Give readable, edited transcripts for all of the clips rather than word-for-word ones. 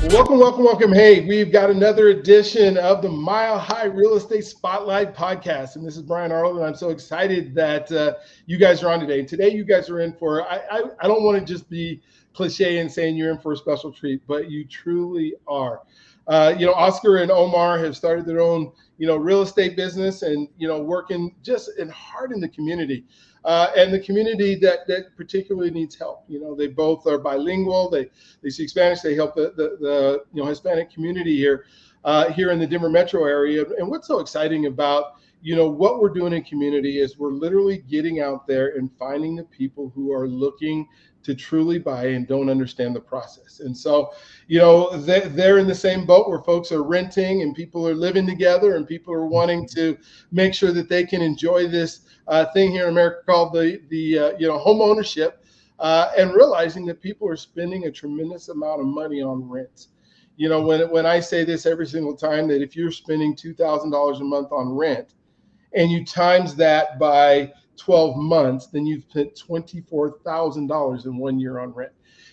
Welcome, welcome, welcome. Hey, we've got another edition of the Mile High Real Estate Spotlight Podcast. And this is Brian Arnold, and I'm so excited that you guys are on today. And today you guys are in for, I don't want to just be cliche and saying you're in for a special treat, but you truly are. Oscar and Omar have started their own, real estate business and, working just hard in the community. And the community that particularly needs help. They both are bilingual. They speak Spanish. They help the Hispanic community here in the Denver metro area. And what's so exciting about what we're doing in community is we're literally getting out there and finding the people who are looking to truly buy and don't understand the process. And so, they're in the same boat where folks are renting and people are living together and people are wanting to make sure that they can enjoy this thing here in America called the home ownership, and realizing that people are spending a tremendous amount of money on rent. When I say this every single time, that if you're spending $2,000 a month on rent and you times that by 12 months, then you've spent $24,000 in 1 year on rent.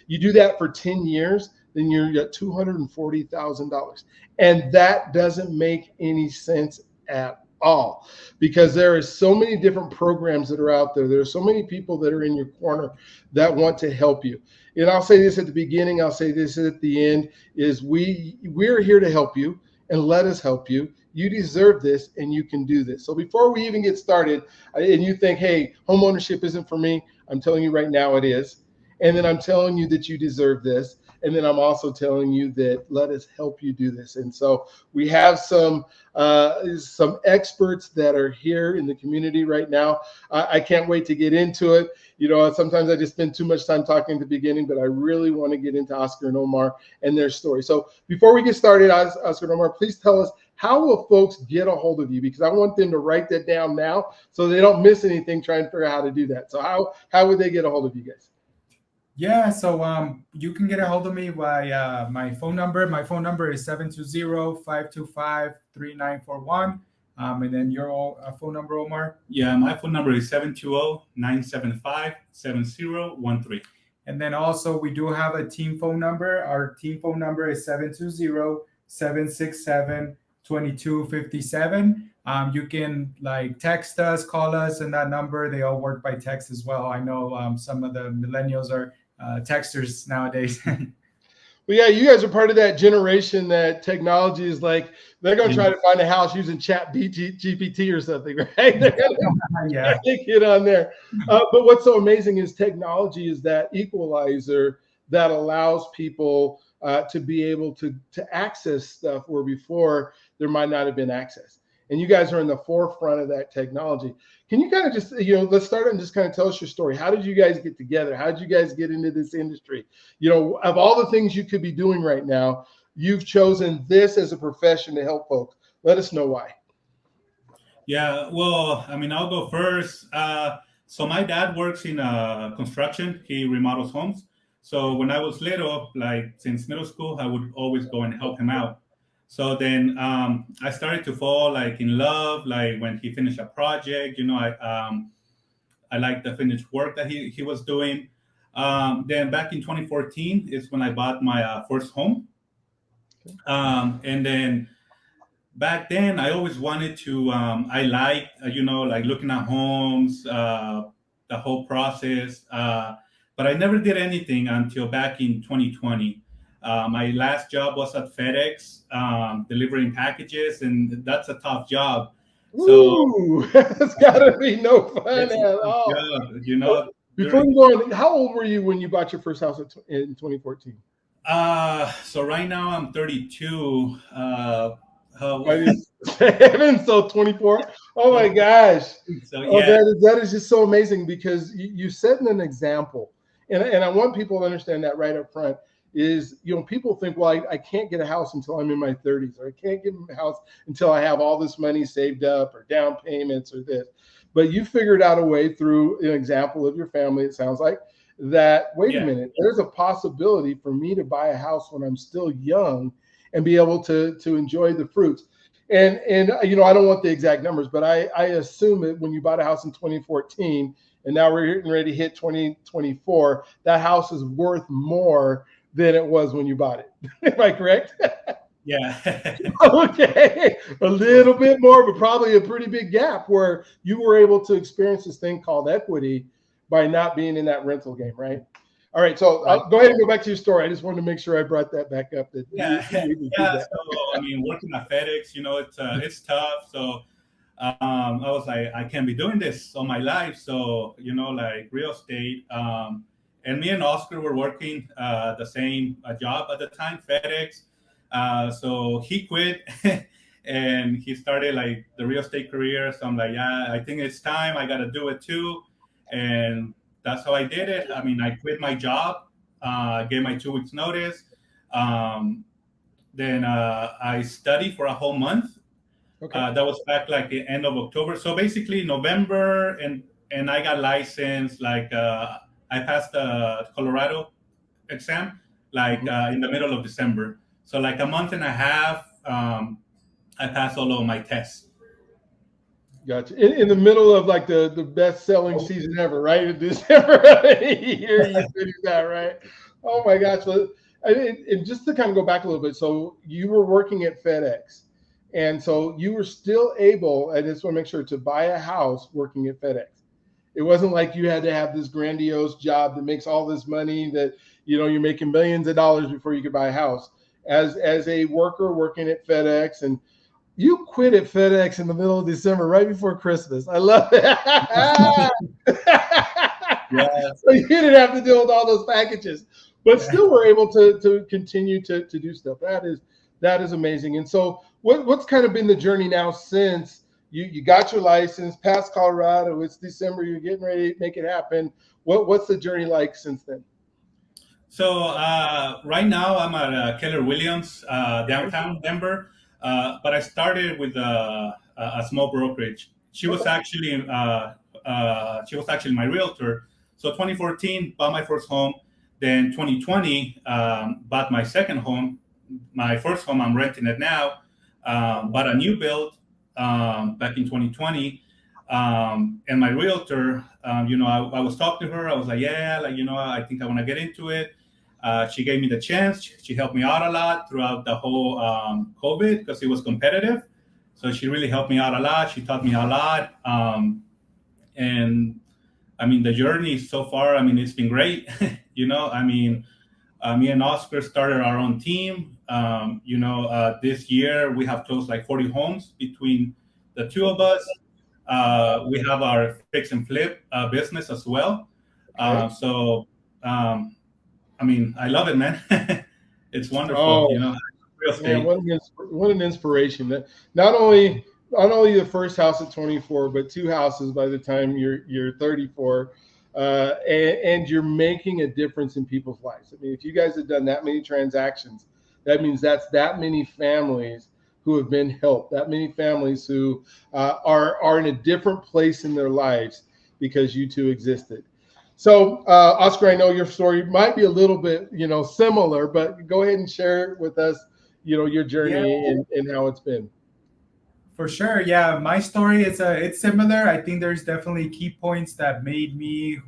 You do that for 10 years, then you're at $240,000. And that doesn't make any sense at all, because there are so many different programs that are out there. There are so many people that are in your corner that want to help you. And I'll say this at the beginning, I'll say this at the end, is we're here to help you, and let us help you. You deserve this, and you can do this. So before we even get started, and you think, hey, home ownership isn't for me, I'm telling you right now it is. And then I'm telling you that you deserve this. And then I'm also telling you that let us help you do this. And so we have some experts that are here in the community right now. I can't wait to get into it. Sometimes I just spend too much time talking at the beginning, but I really want to get into Oscar and Omar and their story. So before we get started, Oscar and Omar, please tell us, how will folks get a hold of you? Because I want them to write that down now so they don't miss anything trying to figure out how to do that. So how would they get a hold of you guys? Yeah, so you can get a hold of me by my phone number. My phone number is 720-525-3941. And then your phone number, Omar? Yeah, my phone number is 720-975-7013. And then also we do have a team phone number. Our team phone number is 720-767-2257. You can text us, call us, and that number, they all work by text as well. I know some of the millennials are texters nowadays. Well, yeah, you guys are part of that generation that technology is like, they're going to try to find a house using chat GPT or something, right? They're going to get on there. But what's so amazing is technology is that equalizer that allows people to be able to access stuff where before there might not have been access. And you guys are in the forefront of that technology. Can you kind of just, let's start and just kind of tell us your story. How did you guys get together? How did you guys get into this industry? Of all the things you could be doing right now, you've chosen this as a profession to help folks. Let us know why. Yeah, well, I'll go first. So my dad works in construction. He remodels homes. So when I was little, since middle school, I would always go and help him out. So then I started to fall in love, when he finished a project, I liked the finished work that he was doing. Then back in 2014 is when I bought my first home. And then back then I always wanted to, I liked, looking at homes, the whole process. But I never did anything until back in 2020. My last job was at FedEx, delivering packages, and that's a tough job. So that's gotta be no fun at all. Job, Before you go on, how old were you when you bought your first house in 2014? So right now I'm 32. So 24. Oh my gosh. So yeah. That is just so amazing, because you set an example, and I want people to understand that right up front. Is people think, well, I can't get a house until I'm in my 30s, or I can't get a house until I have all this money saved up, or down payments, or this. But you figured out a way through an example of your family, it sounds like, that wait a minute, there's a possibility for me to buy a house when I'm still young and be able to enjoy the fruits. And I don't want the exact numbers, but I assume that when you bought a house in 2014 and now we're getting ready to hit 2024, that house is worth more than it was when you bought it. Am I correct? Yeah. Okay, a little bit more, but probably a pretty big gap where you were able to experience this thing called equity by not being in that rental game, right? All right, so Right. I'll go ahead and go back to your story. I just wanted to make sure I brought that back up that Yeah. you did Yeah. that. So I mean, working at FedEx, it's tough. So I was like, I can't be doing this all my life. So, like real estate. And me and Oscar were working the same job at the time, FedEx. So he quit and he started like the real estate career. So I'm like, yeah, I think it's time. I got to do it too. And that's how I did it. I mean, I quit my job, gave my 2 weeks notice. Um, then I studied for a whole month. Okay. That was back like the end of October. So basically November, and I got licensed. Like I passed the Colorado exam like in the middle of December. So like a month and a half, I passed all of my tests. Gotcha. In the middle of like the best selling season ever, right? In December here you said that, right? Oh my gosh. Well, and just to kind of go back a little bit, so you were working at FedEx, and so you were still able, I just want to make sure, to buy a house working at FedEx. It wasn't like you had to have this grandiose job that makes all this money that you're making millions of dollars before you could buy a house. As a worker working at FedEx, and you quit at FedEx in the middle of December, right before Christmas. I love it. Yeah. So you didn't have to deal with all those packages, but still were able to continue to do stuff. That is amazing. And so what's kind of been the journey now since you got your license, passed Colorado, it's December, you're getting ready to make it happen. What's the journey like since then? So right now I'm at Keller Williams, downtown Denver. But I started with a small brokerage. She was actually my realtor. So 2014 bought my first home. Then 2020 bought my second home. My first home I'm renting it now. Bought a new build back in 2020. And my realtor, I was talking to her. I was like, yeah, I think I want to get into it. She gave me the chance. She helped me out a lot throughout the whole COVID because it was competitive. So she really helped me out a lot. She taught me a lot. And I mean, the journey so far, I mean, it's been great. Me and Oscar started our own team. This year we have closed like 40 homes between the two of us. We have our fix and flip business as well. I mean, I love it, man. It's wonderful, real estate. Man, what an inspiration! That not only the first house at 24, but two houses by the time you're 34, and you're making a difference in people's lives. I mean, if you guys have done that many transactions, that means that's that many families who have been helped, that many families who are in a different place in their lives because you two existed. So, Oscar, I know your story might be a little bit, similar, but go ahead and share with us, your journey and how it's been. For sure, yeah. My story it's similar. I think there's definitely key points that made me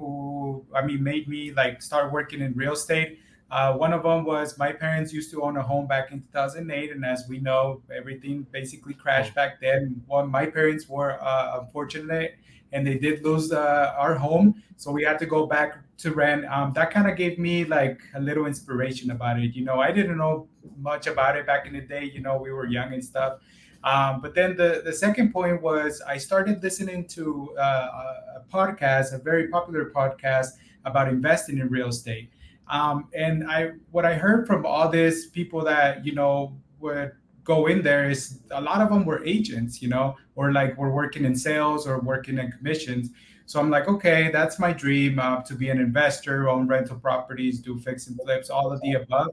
like start working in real estate. One of them was my parents used to own a home back in 2008, and as we know, everything basically crashed back then. My parents were unfortunate, and they did lose our home, so we had to go back to rent. That kind of gave me like a little inspiration about it. I didn't know much about it back in the day. We were young and stuff. But then the second point was I started listening to a podcast, a very popular podcast about investing in real estate. And what I heard from all these people that, would go in there is a lot of them were agents, or like were working in sales or working in commissions. So I'm like, okay, that's my dream, to be an investor, own rental properties, do fix and flips, all of the above.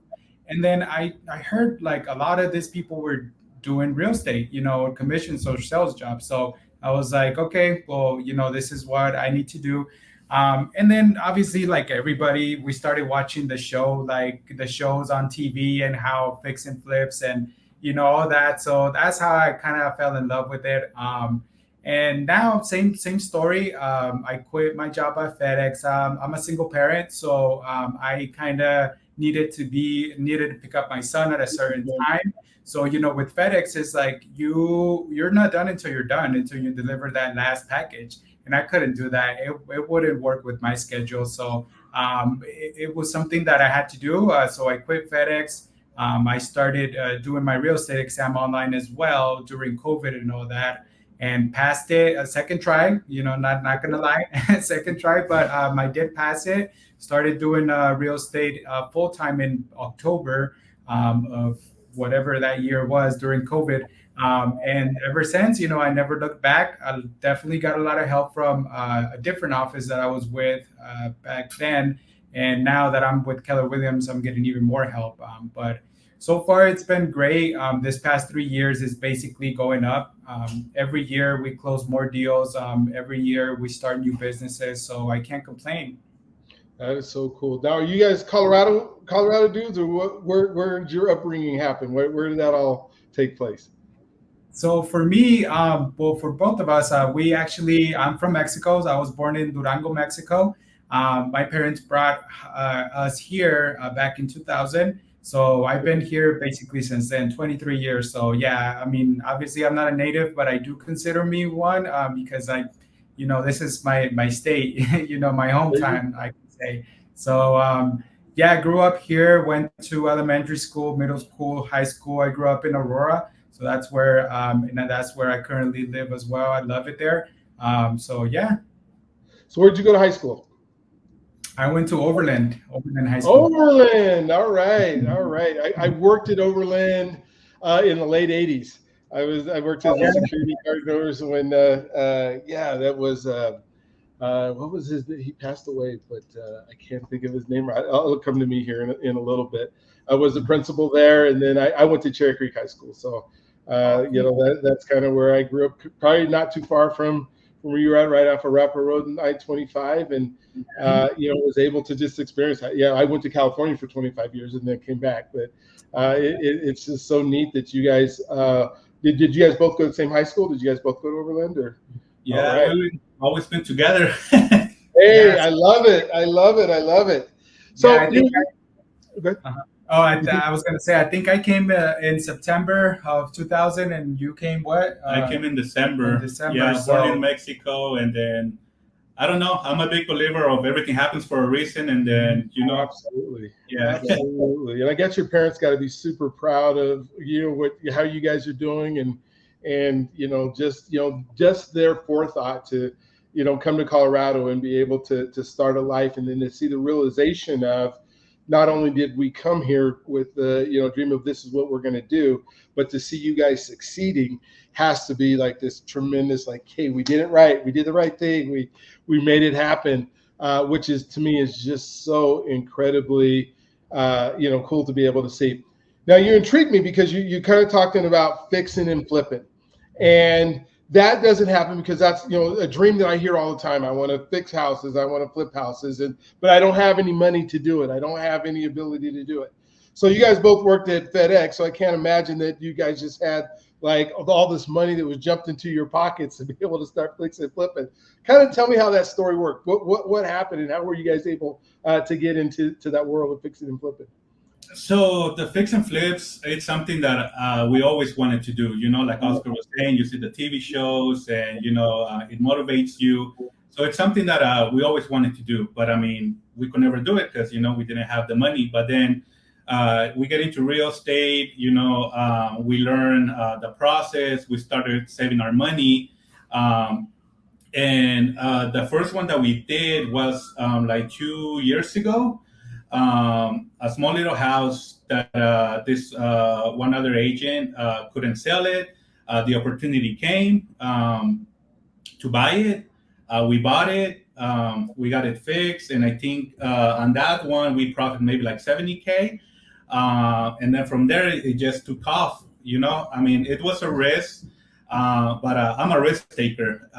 And then I heard like a lot of these people were doing real estate, commissions or sales jobs. So I was like, okay, well, this is what I need to do. And then obviously, like everybody, we started watching the show, like the shows on TV and how fix and flips and, all that. So that's how I kind of fell in love with it. And now same story. I quit my job at FedEx. I'm a single parent. So I kind of needed to pick up my son at a certain time. So, with FedEx, it's like you're not done until you're done, until you deliver that last package. And I couldn't do that. It wouldn't work with my schedule. So it was something that I had to do. So I quit FedEx. I started doing my real estate exam online as well during COVID and all that, and passed it a second try. Not gonna lie, second try, but I did pass it. Started doing real estate full time in October of whatever that year was during COVID. And ever since, I never looked back. I definitely got a lot of help from a different office that I was with back then. And now that I'm with Keller Williams, I'm getting even more help. But so far, it's been great. This past 3 years is basically going up. Every year we close more deals. Every year we start new businesses. So I can't complain. That is so cool. Now, are you guys Colorado dudes, or where did your upbringing happen? Where did that all take place? So for me, well, for both of us, I'm from Mexico. So I was born in Durango, Mexico. My parents brought us here back in 2000. So I've been here basically since then, 23 years. So yeah, I mean, obviously I'm not a native, but I do consider me one because this is my state, my hometown, I can say. So yeah, I grew up here, went to elementary school, middle school, high school. I grew up in Aurora. So that's where I currently live as well. I love it there. So yeah. So where'd you go to high school? I went to Overland High School. Overland. All right. I worked at Overland in the late 80s. I worked as a security guard doors when that was what was his? He passed away, but I can't think of his name. It'll come to me here in a little bit. I was the principal there, and then I went to Cherry Creek High School. So that's kind of where I grew up. Probably not too far from where you were at, right off of Rapper Road and I-25, and was able to just experience that. Yeah, I went to California for 25 years and then came back, but it's just so neat that you guys did you guys both go to the same high school? Did you guys both go to Overland, or? Yeah, we've always been together. Hey, yes. I love it. So I was going to say, I think I came in September of 2000, and you came what? I came in December. Yeah, born in Mexico, and then I don't know. I'm a big believer of everything happens for a reason, and then absolutely, yeah, absolutely. And I guess your parents got to be super proud of how you guys are doing, and just their forethought to come to Colorado and be able to start a life, and then to see the realization of not only did we come here with the dream of this is what we're going to do, but to see you guys succeeding has to be like this tremendous, like, hey, we did it right, we did the right thing, we made it happen, which is, to me, is just so incredibly cool to be able to see. Now, you intrigued me because you kind of talking about fixing and flipping, and that doesn't happen because that's a dream that I hear all the time. I want to fix houses, I want to flip houses, but I don't have any money to do it. I don't have any ability to do it. So you guys both worked at FedEx, so I can't imagine that you guys just had like all this money that was jumped into your pockets to be able to start fixing and flipping. Kind of tell me how that story worked. What happened, and how were you guys able to get into that world of fixing and flipping? So the fix and flips, it's something that we always wanted to do. Like Oscar was saying, you see the TV shows, and it motivates you. So it's something that we always wanted to do. But I mean, we could never do it because we didn't have the money. But then we get into real estate. We learn the process. We started saving our money, and the first one that we did was like 2 years ago. A small little house that this one other agent couldn't sell it. The opportunity came to buy it. We bought it. We got it fixed, and I think on that one we profited maybe like $70K. And then from there it just took off. I mean, it was a risk, but I'm a risk taker.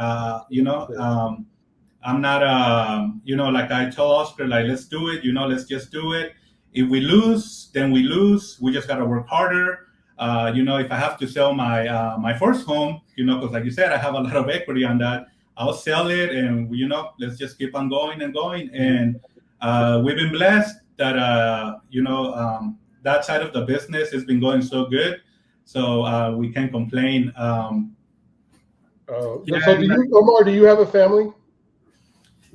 I'm not, like I told Oscar, like, let's do it, let's just do it. If we lose, then we lose. We just got to work harder. If I have to sell my first home, because like you said, I have a lot of equity on that, I'll sell it, and, let's just keep on going and going. And we've been blessed. that that side of the business has been going so good, so we can't complain. Yeah, So do you, Omar? Do you have a family?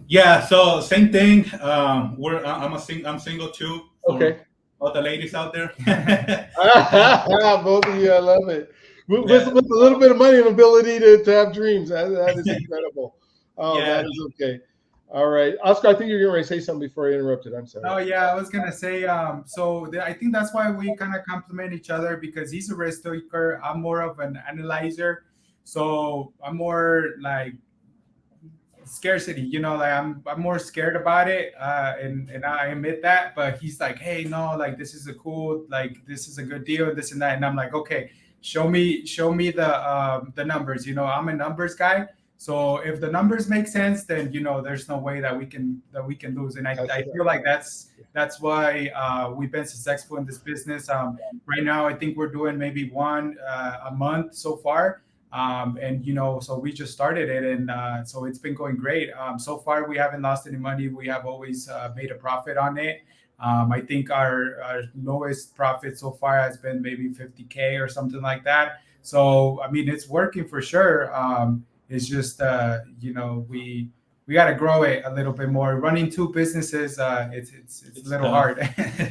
Yeah, so same thing. I'm single too for Okay. all the ladies out there. Both of you, I love it. Yeah, With a little bit of money and ability to have dreams, that is incredible. Oh, yeah. that is okay. All right, Oscar, I think you're going to say something before I interrupted. I'm sorry. Oh yeah, I was gonna say. I think that's why we kind of complement each other because he's a risk taker. I'm more of an analyzer, so I'm more like scarcity. Like I'm more scared about it, and I admit that. But he's like, hey, no, like this is a good deal, and this and that. And I'm like, okay, show me the numbers. I'm a numbers guy. So if the numbers make sense, then there's no way that we can lose. And I feel like that's why we've been successful in this business. Right now, I think we're doing maybe one a month so far. And so we just started it, and so it's been going great. So far, we haven't lost any money. We have always made a profit on it. I think our lowest profit so far has been maybe 50K or something like that. So I mean, it's working for sure. It's just we got to grow it a little bit more. Running two businesses, it's a little hard.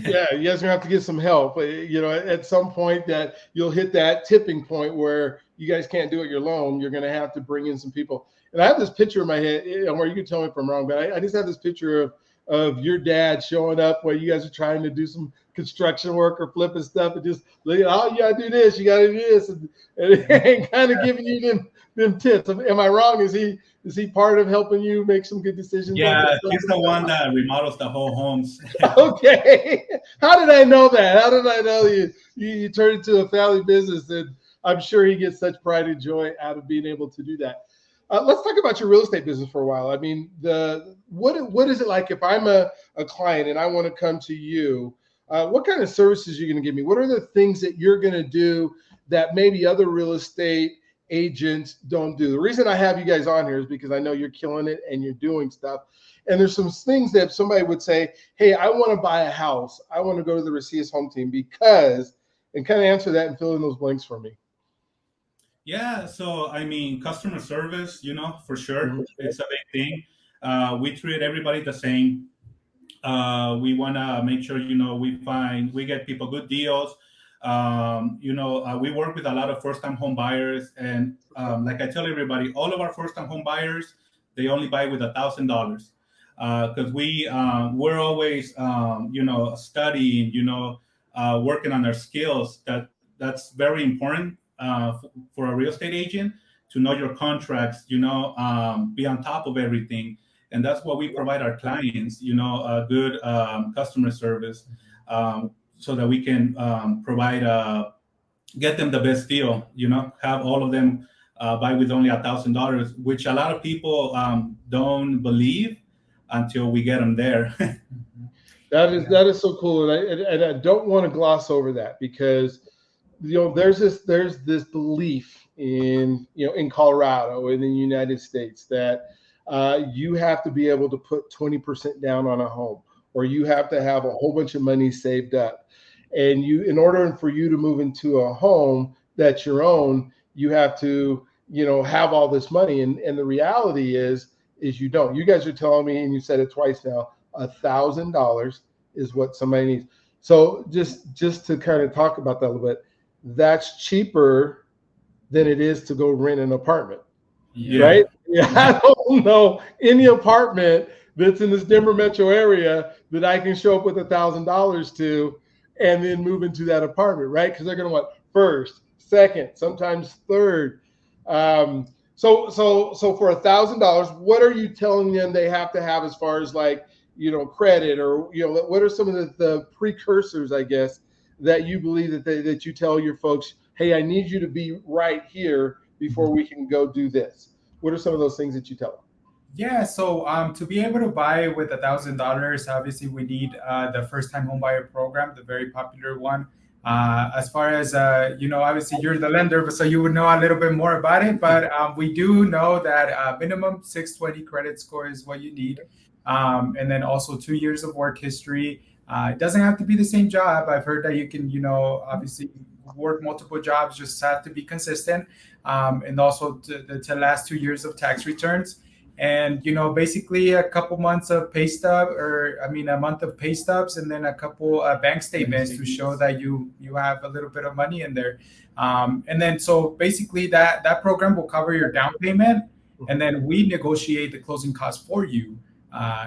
Yeah, you guys are gonna have to get some help. At some point that you'll hit that tipping point where you guys can't do it alone. You're gonna have to bring in some people. And I have this picture in my head, where you can tell me if I'm wrong, but I just have this picture of your dad showing up where you guys are trying to do some construction work or flipping stuff, and just look at, oh, you gotta do this, you gotta do this, and kind of giving you them tips. Am I wrong? Is he part of helping you make some good decisions on Yeah, this stuff? he's the one that remodels the whole homes. Okay. How did I know that? How did I know you turned into a family business? And I'm sure he gets such pride and joy out of being able to do that. Let's talk about your real estate business for a while. I mean, what is it like if I'm a client and I want to come to you? What kind of services are you going to give me? What are the things that you're going to do that maybe other real estate agents don't do? The reason I have you guys on here is because I know you're killing it and you're doing stuff. And there's some things that somebody would say, hey, I want to buy a house. I want to go to the Racias Home Team because, and kind of answer that and fill in those blanks for me. Yeah, so I mean, customer service, for sure, it's a big thing. We treat everybody the same. We want to make sure, we get people good deals. We work with a lot of first-time home buyers, and like I tell everybody, all of our first-time home buyers, they only buy with $1,000 because we're always, studying, working on our skills. That's very important for a real estate agent to know your contracts, be on top of everything. And that's what we provide our clients, a good customer service so that we can get them the best deal, have all of them buy with only $1,000, which a lot of people don't believe until we get them there. That is so cool. And I don't want to gloss over that because there's this belief in Colorado, in the United States, that you have to be able to put 20% down on a home, or you have to have a whole bunch of money saved up. And in order for you to move into a home that's your own, you have to, have all this money. And the reality is you don't. You guys are telling me, and you said it twice now, $1,000 is what somebody needs. So just to kind of talk about that a little bit, that's cheaper than it is to go rent an apartment. Yeah. Right? Yeah, I don't know any apartment that's in this Denver metro area that I can show up with $1,000 to and then move into that apartment, right? Because they're going to want first, second, sometimes third. So for $1,000, what are you telling them they have to have as far as like, credit, or what are some of the precursors, I guess, that you believe that you tell your folks, hey, I need you to be right here before we can go do this? What are some of those things that you tell them? Yeah, so to be able to buy with $1,000, obviously we need the first-time homebuyer program, the very popular one. As far as obviously you're the lender, so you would know a little bit more about it. But we do know that minimum 620 credit score is what you need, and then also 2 years of work history. It doesn't have to be the same job. I've heard that you can, obviously work multiple jobs, just have to be consistent. And also to last 2 years of tax returns. And, basically a couple months of pay stub, a month of pay stubs, and then a couple bank statements to show that you have a little bit of money in there. And then so basically that program will cover your down payment, and then we negotiate the closing costs for you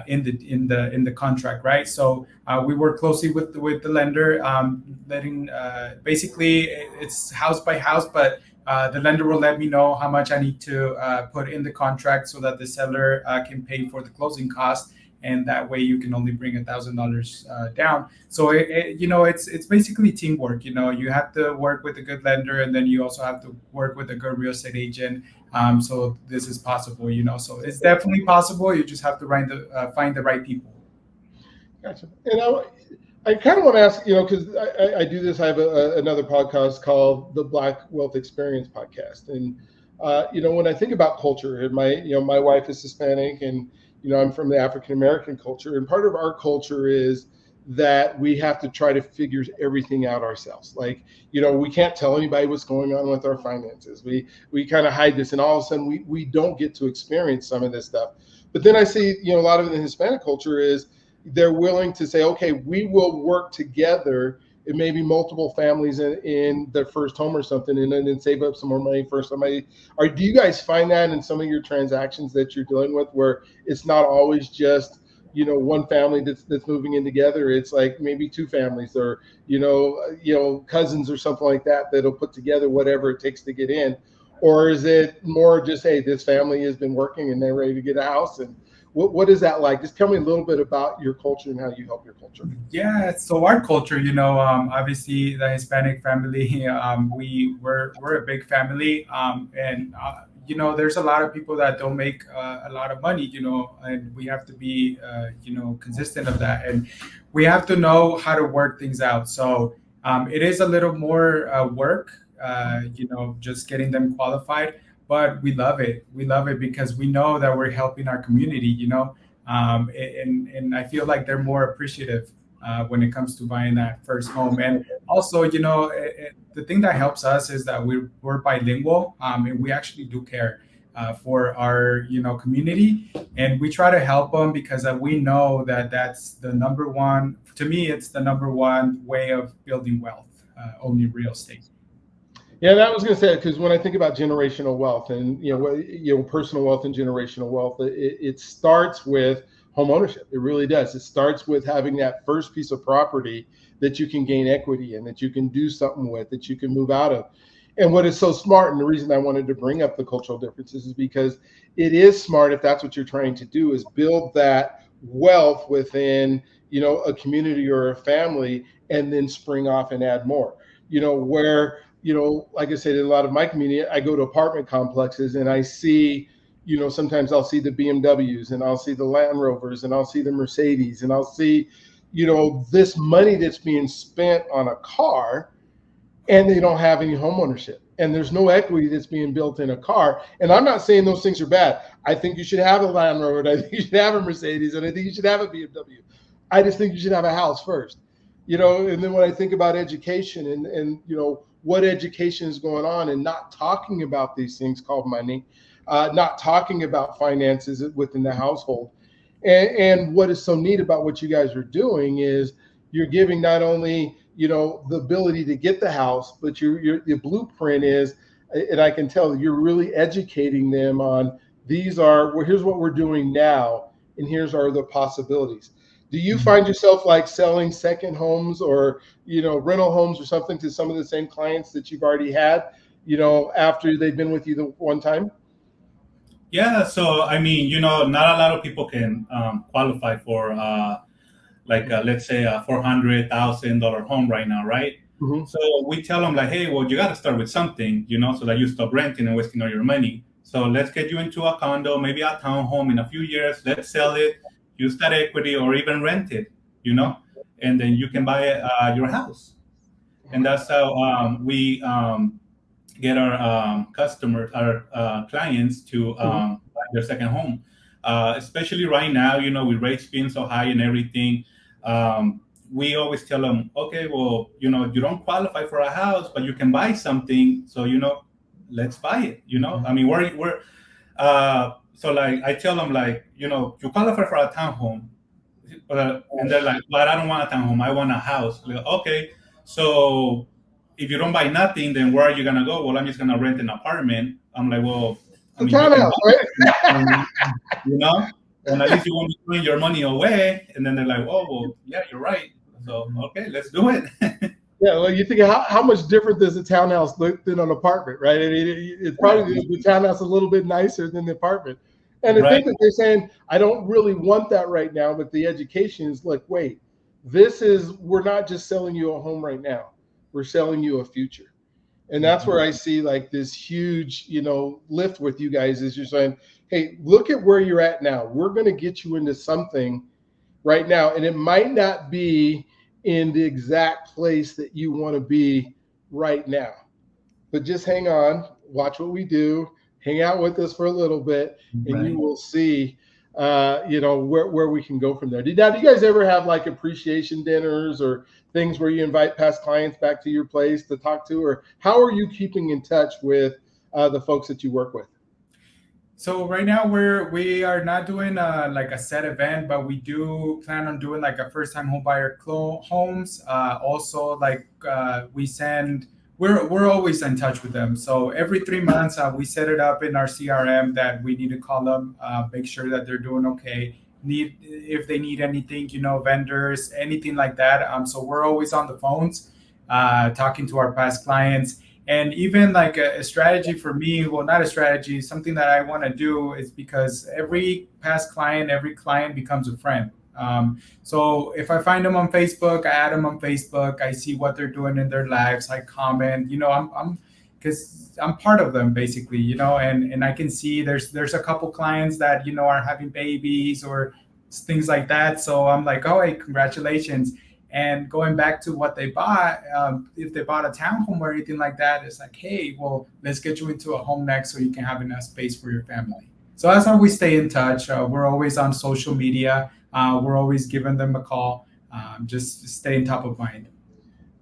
in the contract, right? So we work closely with the lender, letting basically it's house by house, but the lender will let me know how much I need to put in the contract so that the seller can pay for the closing cost, and that way you can only bring $1,000 down. So it's basically teamwork. You have to work with a good lender, and then you also have to work with a good real estate agent. So this is possible. So it's definitely possible. You just have to find the right people. Gotcha. And I kind of want to ask, because I do this. I have another podcast called the Black Wealth Experience podcast, and when I think about culture, and my wife is Hispanic, and I'm from the African American culture, and part of our culture is that we have to try to figure everything out ourselves. Like, we can't tell anybody what's going on with our finances. We kind of hide this, and all of a sudden we don't get to experience some of this stuff. But then I see, a lot of the Hispanic culture is they're willing to say, okay, we will work together. It may be multiple families in their first home or something, and then save up some more money for somebody. Or do you guys find that in some of your transactions that you're dealing with, where it's not always just one family that's moving in together? It's like maybe two families, or cousins or something like that that'll put together whatever it takes to get in? Or is it more just, hey, this family has been working and they're ready to get a house? And what is that like? Just tell me a little bit about your culture and how you help your culture. Yeah, so our culture, obviously the Hispanic family, we're a big family, and there's a lot of people that don't make a lot of money, and we have to be, consistent of that, and we have to know how to work things out. So it is a little more work, just getting them qualified. But we love it. We love it because we know that we're helping our community, and I feel like they're more appreciative when it comes to buying that first home. And also, the thing that helps us is that we're bilingual, and we actually do care for our, community, and we try to help them because we know that that's the number one. To me, it's the number one way of building wealth, owning real estate. Yeah, that was going to say, because when I think about generational wealth and personal wealth and generational wealth, it starts with home ownership. It really does. It starts with having that first piece of property that you can gain equity in, that you can do something with, that you can move out of. And what is so smart, and the reason I wanted to bring up the cultural differences, is because it is smart, if that's what you're trying to do, is build that wealth within a community or a family, and then spring off and add more. Where like I said, in a lot of my community, I go to apartment complexes and I see, sometimes I'll see the BMWs, and I'll see the Land Rovers, and I'll see the Mercedes, and I'll see, this money that's being spent on a car, and they don't have any home ownership. And there's no equity that's being built in a car. And I'm not saying those things are bad. I think you should have a Land Rover, and I think you should have a Mercedes, and I think you should have a BMW. I just think you should have a house first. And then when I think about education and what education is going on, and not talking about these things called money, not talking about finances within the household. And what is so neat about what you guys are doing is you're giving not only, the ability to get the house, but your blueprint is, and I can tell you're really educating them on here's what we're doing now, and here's are the possibilities. Do you find yourself like selling second homes or, rental homes or something to some of the same clients that you've already had, after they've been with you the one time? Yeah. So, I mean, not a lot of people can qualify for, let's say a $400,000 home right now, right? Mm-hmm. So we tell them like, hey, well, you got to start with something, so that you stop renting and wasting all your money. So let's get you into a condo, maybe a townhome in a few years. Let's sell it, use that equity, or even rent it, and then you can buy your house. And that's how we get our customers, our clients to buy their second home. Especially right now, with rates being so high and everything, we always tell them, okay, well, you don't qualify for a house, but you can buy something. So, let's buy it. I mean, so like I tell them, like, you qualify for a townhome, and they're like, but I don't want a townhome. I want a house. Like, okay, so if you don't buy nothing, then where are you gonna go? Well, I'm just gonna rent an apartment. I'm like, well, I The mean, you can townhouse, buy right? it, and at least you won't be throwing your money away. And then they're like, oh, well, yeah, you're right. So okay, let's do it. Yeah, well, you think how much different does a townhouse look than an apartment, right? I mean, it's probably the townhouse a little bit nicer than the apartment. And the Right. thing that they're saying, I don't really want that right now, but the education is like, wait, we're not just selling you a home right now, we're selling you a future. And that's where I see like this huge, lift with you guys is you're saying, hey, look at where you're at now. We're going to get you into something right now. And it might not be in the exact place that you want to be right now, but just hang on, watch what we do, hang out with us for a little bit, and Right. you will see, where we can go from there. Do you guys ever have like appreciation dinners or things where you invite past clients back to your place to talk to, or how are you keeping in touch with the folks that you work with? So right now we are not doing like a set event, but we do plan on doing like a first time home buyer homes. Also, like we're always in touch with them. So every 3 months we set it up in our CRM that we need to call them, make sure that they're doing okay. If they need anything, vendors, anything like that. So we're always on the phones, talking to our past clients. And even like a strategy for me, well, not a strategy, something that I want to do is because every client becomes a friend. So if I find them on Facebook, I add them on Facebook, I see what they're doing in their lives, I comment, because I'm part of them basically, and I can see there's a couple clients that, are having babies or things like that. So I'm like, oh, hey, congratulations. And going back to what they bought, if they bought a townhome or anything like that, it's like, hey, well, let's get you into a home next so you can have enough space for your family. So that's how we stay in touch. We're always on social media. We're always giving them a call, just to stay in top of mind.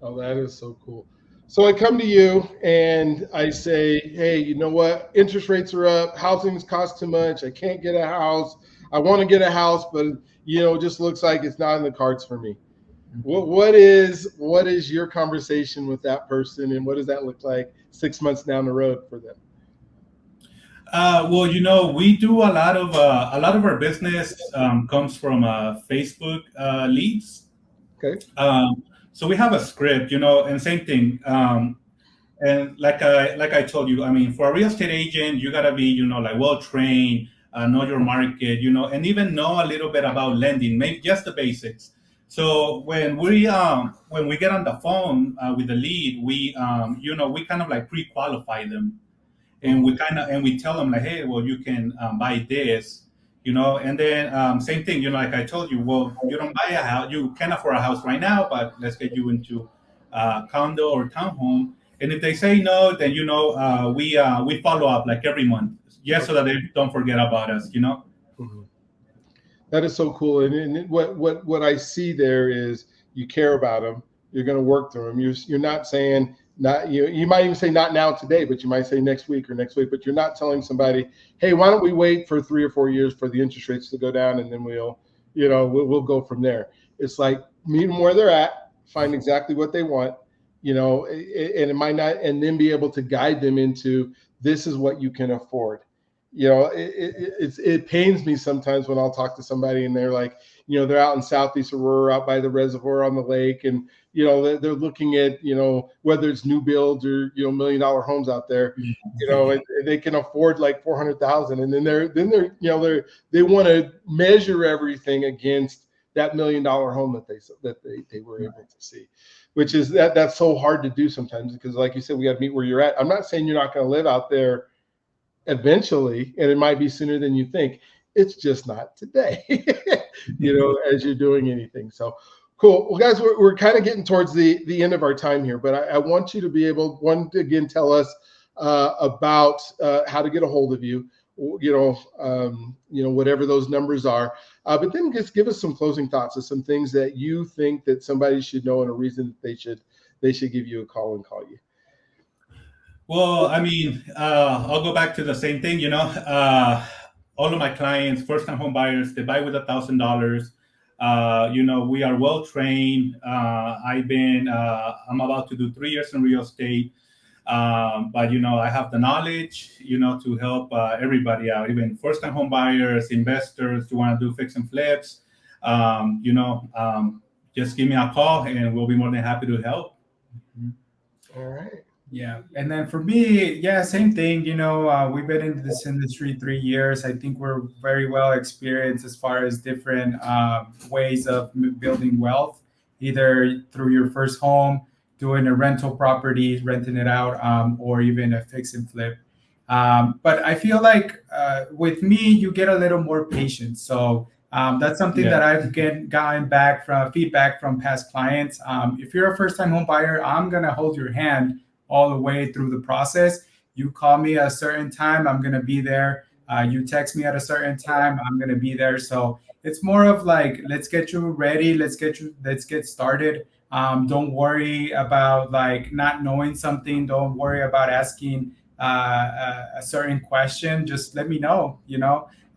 Oh, that is so cool. So I come to you and I say, hey, you know what? Interest rates are up. Housing's cost too much. I can't get a house. I want to get a house, but it just looks like it's not in the cards for me. What is your conversation with that person, and what does that look like 6 months down the road for them? Well, we do a lot of our business comes from Facebook leads. Okay. So we have a script, and same thing. And like I told you, I mean, for a real estate agent, you gotta be, like well trained, know your market, and even know a little bit about lending, maybe just the basics. So when we get on the phone with the lead, we we kind of like pre-qualify them, and we tell them like, hey, well, you can buy this, and then same thing, like I told you, well, you don't buy a house, you can't afford a house right now, but let's get you into condo or townhome. And if they say no, then we follow up like every month, just so that they don't forget about us. Mm-hmm. That is so cool. And what I see there is you care about them. You're going to work through them. You're not saying not you might even say not now today, but you might say next week or next week. But you're not telling somebody, hey, why don't we wait for 3 or 4 years for the interest rates to go down, and then we'll go from there. It's like meet them where they're at, find exactly what they want, and it might not, and then be able to guide them into this is what you can afford. It pains me sometimes when I'll talk to somebody and they're like, they're out in Southeast Aurora, out by the reservoir on the lake, and they're looking at whether it's new builds or $1 million homes out there, and they can afford like 400,000, and then they want to measure everything against that $1 million home that they were able to see, which is that's so hard to do sometimes, because like you said, we got to meet where you're at. I'm not saying you're not going to live out there eventually, and it might be sooner than you think. It's just not today, as you're doing anything. So cool. Well, guys, we're kind of getting towards the end of our time here, but I want you to be able, to again, tell us about how to get a hold of you, whatever those numbers are. But then just give us some closing thoughts of some things that you think that somebody should know and a reason that they should give you a call and call you. Well, I mean, I'll go back to the same thing. All of my clients, first-time home buyers, they buy with $1,000. We are well trained. I'm about to do 3 years in real estate. But I have the knowledge, to help everybody out, even first-time home buyers, investors who want to do fix and flips. Just give me a call and we'll be more than happy to help. All right. Yeah. And then for me, yeah, same thing. We've been in this industry 3 years. I think we're very well experienced as far as different ways of building wealth, either through your first home, doing a rental property, renting it out, or even a fix and flip. But I feel like with me, you get a little more patience. So that's something that I've gotten back from feedback from past clients. If you're a first-time home buyer, I'm going to hold your hand all the way through the process. You call me at a certain time, I'm going to be there. You text me at a certain time, I'm going to be there. So it's more of like, let's get you ready. Let's get started. Don't worry about like not knowing something. Don't worry about asking a certain question. Just let me know,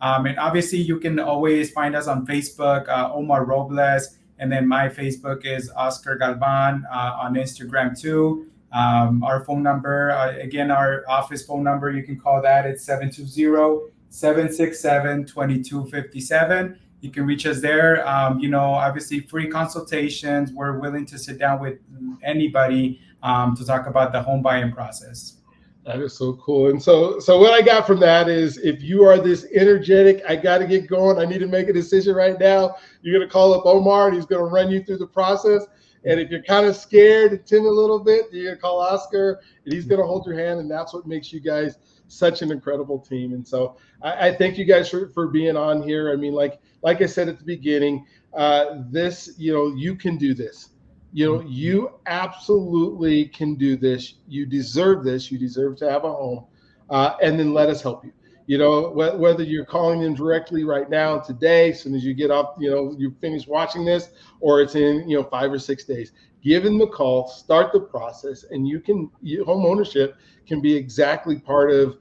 and obviously you can always find us on Facebook, Omar Robles. And then my Facebook is Oscar Galvan, on Instagram too. Our phone number, again, our office phone number, you can call that. It's 720-767-2257. You can reach us there. Obviously free consultations. We're willing to sit down with anybody to talk about the home buying process. That is so cool. And so what I got from that is, if you are this energetic, I got to get going, I need to make a decision right now, you're going to call up Omar and he's going to run you through the process. And if you're kind of scared and timid a little bit, you're going to call Oscar and he's going to hold your hand. And that's what makes you guys such an incredible team. And so I thank you guys for being on here. I mean, like I said at the beginning, you can do this. You absolutely can do this. You deserve this. You deserve to have a home. And then let us help you. Whether you're calling them directly right now, today, as soon as you get off, you finish watching this, or it's in, 5 or 6 days, give them the call, start the process, and home ownership can be exactly part of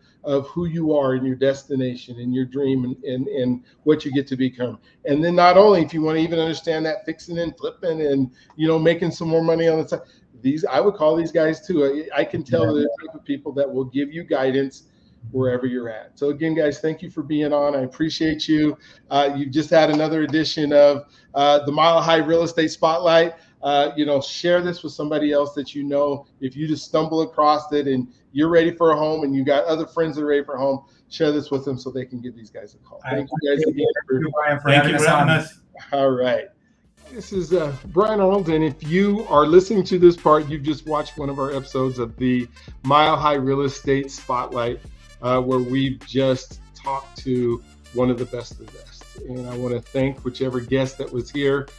who you are and your destination and your dream and what you get to become. And then not only, if you want to even understand that fixing and flipping and, making some more money on the side, I would call these guys too. I can tell the type of people that will give you guidance wherever you're at. So again, guys, thank you for being on. I appreciate you. You've just had another edition of the Mile High Real Estate Spotlight. Share this with somebody else that if you just stumble across it and you're ready for a home and you got other friends that are ready for a home, share this with them so they can give these guys a call. Thank you guys again for having us. All right. This is Brian Arnold, and if you are listening to this part, you've just watched one of our episodes of the Mile High Real Estate Spotlight, where we've just talked to one of the best of the best. And I want to thank whichever guest that was here.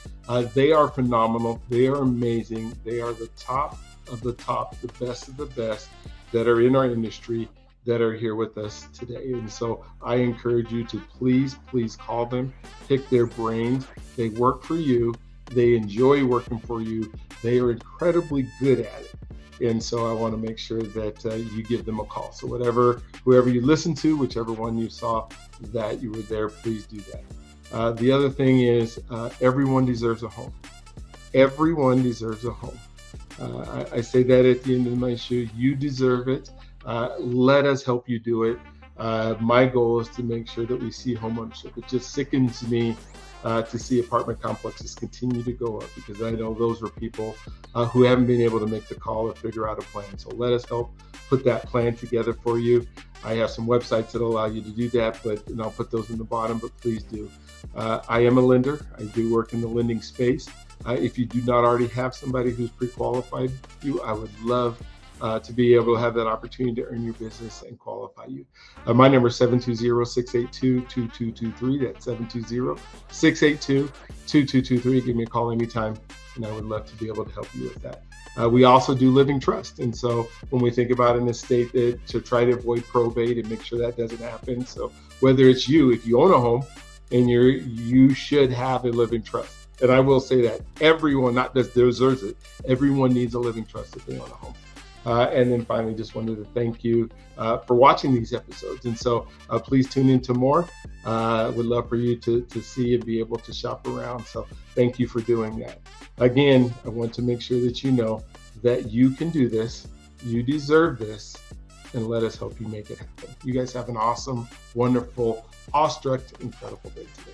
They are phenomenal. They are amazing. They are the top of the top, the best of the best that are in our industry that are here with us today. And so I encourage you to please call them, pick their brains. They work for you. They enjoy working for you. They are incredibly good at it. And so I want to make sure that you give them a call. So whoever you listen to, whichever one you saw that you were there, please do that. The other thing is everyone deserves a home. Everyone deserves a home. I say that at the end of my show. You deserve it. Let us help you do it. My goal is to make sure that we see homeownership. It just sickens me to see apartment complexes continue to go up, because I know those are people who haven't been able to make the call or figure out a plan. So let us help put that plan together for you. I have some websites that allow you to do that, and I'll put those in the bottom, but please do. I am a lender. I do work in the lending space. If you do not already have somebody who's pre-qualified you, I would love to be able to have that opportunity to earn your business and qualify you. My number is 720-682-2223. That's 720-682-2223. Give me a call anytime, and I would love to be able to help you with that. We also do living trust. And so when we think about an estate, to try to avoid probate and make sure that doesn't happen. So whether it's you, if you own a home, and you should have a living trust. And I will say that everyone not just deserves it, everyone needs a living trust if they own a home. And then finally, just wanted to thank you for watching these episodes. And so please tune into more. Would love for you to see and be able to shop around. So thank you for doing that. Again, I want to make sure that you know that you can do this. You deserve this. And let us help you make it happen. You guys have an awesome, wonderful, awestruck, incredible day today.